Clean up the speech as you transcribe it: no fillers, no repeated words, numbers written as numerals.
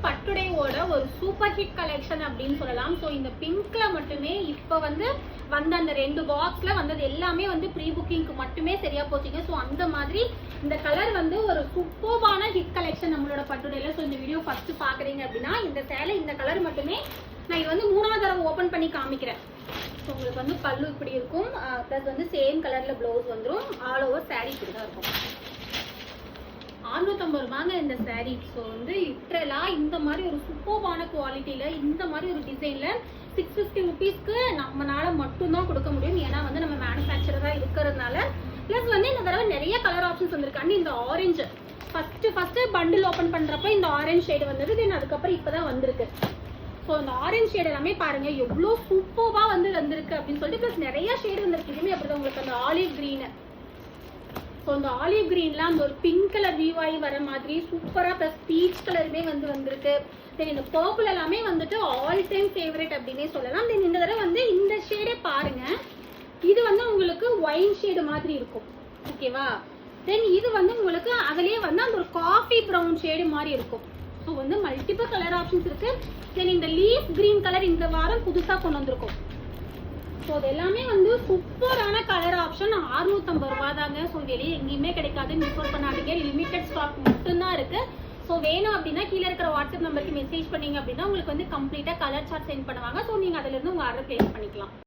பட்டுடையோட ஒரு super hit collection அப்படின்னு சொல்லலாம். ஸோ இந்த பிங்க்ல மட்டுமே இப்போ வந்து வந்த அந்த 2 பாக்ஸ்ல வந்தது எல்லாமே வந்து ப்ரீ புக்கிங்க்கு மட்டுமே சரியா போச்சுங்க. ஸோ அந்த மாதிரி இந்த கலர் வந்து ஒரு சூப்பர்பான ஹிட் கலெக்ஷன் நம்மளோட பட்டுடையில. ஸோ இந்த வீடியோ ஃபர்ஸ்ட் பாக்குறீங்க அப்படின்னா இந்த சேலை இந்த கலர் மட்டுமே நான் இது வந்து 3வது தடவை ஓபன் பண்ணி காமிக்கிறேன். ஸோ உங்களுக்கு வந்து பல்லு இப்படி இருக்கும், ப்ளஸ் வந்து சேம் கலர்ல பிளவுஸ் வந்துடும். ஆல் ஓவர் சாரீ இப்படி தான் இருக்கும். 650 ரூபாங்க இந்த சாரீ. ஸோ வந்து லிட்டரலா இந்த மாதிரி ஒரு சூப்பர்பான குவாலிட்டியில இந்த மாதிரி ஒரு டிசைன்ல 650 ருபீஸ்க்கு நம்மளால மட்டும்தான் கொடுக்க முடியும். ஏன்னா வந்து நம்ம மேனுஃபேக்சரரா இருக்கிறதுனால. பிளஸ் வந்து இந்த தடவை நிறைய கலர் ஆப்ஷன்ஸ் வந்திருக்கு. இந்த ஆரஞ்சு ஃபர்ஸ்ட் பண்டில் ஓபன் பண்றப்ப இந்த ஆரஞ்சு ஷேடு வந்தது. தென் அதுக்கப்புறம் இப்பதான் வந்திருக்கு. ஸோ இந்த ஆரஞ்சு ஷேட் எல்லாமே பாருங்க எவ்வளோ சூப்பர்வா வந்து வந்திருக்கு அப்படின்னு சொல்லிட்டு. பிளஸ் நிறைய ஷேடு வந்திருக்கு. இதுவுமே அப்படிதான் உங்களுக்கு அந்த ஆலிவ் கிரீன். ஸோ இந்த ஆலிவ் கிரீன்ல அந்த ஒரு பிங்க் கலர் வியூ ஆகி வர மாதிரி சூப்பரா, பிளஸ் பீச் கலருமே வந்து வந்திருக்கு. தென் இந்த பர்பிள் எல்லாமே வந்துட்டு ஆல் டைம் ஃபேவரட் அப்படின்னே சொல்லலாம். தென் இந்த தடவை வந்து இந்த ஷேடே பாருங்க, இது வந்து உங்களுக்கு ஒயின் ஷேடு மாதிரி இருக்கும். ஓகேவா? தென் இது வந்து உங்களுக்கு அதுலயே வந்து அந்த ஒரு காஃபி ப்ரௌன் ஷேடு மாதிரி இருக்கும். ஸோ வந்து மல்டிபிள் கலர் ஆப்ஷன்ஸ் இருக்கு. தென் இந்த லீஃப் கிரீன் கலர் இந்த வாரம் புதுசா கொண்டு வந்திருக்கும். ஸோ அது எல்லாமே வந்து சூப்பரான கலர் ஆப்ஷன். 650 ரூபாய் தாங்க. ஸோ வெளியே எங்கேயுமே கிடைக்காது, மிஸ் அவுட் பண்ணாதீங்க. லிமிடெட் ஸ்டாக் மட்டும்தான் இருக்கு. ஸோ வேணும் அப்படின்னா கீழே இருக்கிற வாட்ஸ்அப் நம்பருக்கு மெசேஜ் பண்ணீங்க அப்படின்னா உங்களுக்கு வந்து கம்ப்ளீட்டா கலர் சார்ட் சென்ட் பண்ணுவாங்க. ஸோ நீங்க அதுல இருந்து உங்க ஆர்டர் பிளேஸ் பண்ணிக்கலாம்.